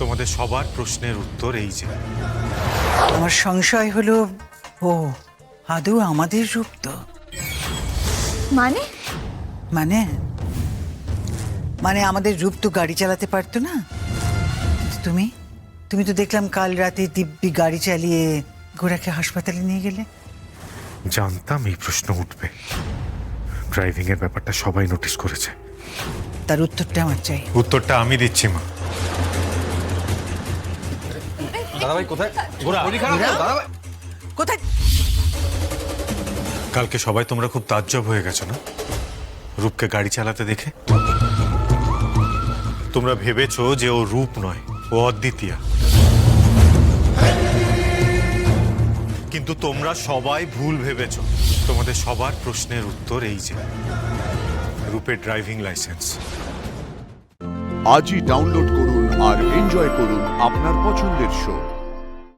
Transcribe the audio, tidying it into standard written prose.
তোমাদের সবার প্রশ্নের উত্তর এই যে, আমার সংশয় হলো ও আদৌ আমাদের রূপ তো। মানে মানে মানে আমাদের রূপ তো গাড়ি চালাতে পারতো না। তুমি তুমি তো দেখলাম কাল রাতে দিব্যি গাড়ি চালিয়ে গোড়াকে হাসপাতালে নিয়ে গেলে। জানতাম এই প্রশ্ন উঠবে। ড্রাইভিং এর ব্যাপারটা সবাই নোটিস করেছে। তার উত্তরটা আমার চাই। উত্তরটা আমি দিচ্ছি মা। দাদাভাই কোথায়? শরীর খারাপ তো, দাদাভাই। কোথায়? কালকে সবাই তোমরা খুব তাজ্জব হয়ে গেছো না রূপকে গাড়ি চালাতে দেখে? তোমরা ভেবেছো যে ও রূপ নয়, ও অদ্বিতীয়া। কিন্তু তোমরা সবাই ভুল ভেবেছো। তোমাদের সবার প্রশ্নের উত্তর এই যে, রূপের ড্রাইভিং লাইসেন্স। আজই ডাউনলোড করুন আর এনজয় করুন আপনার পছন্দের শো।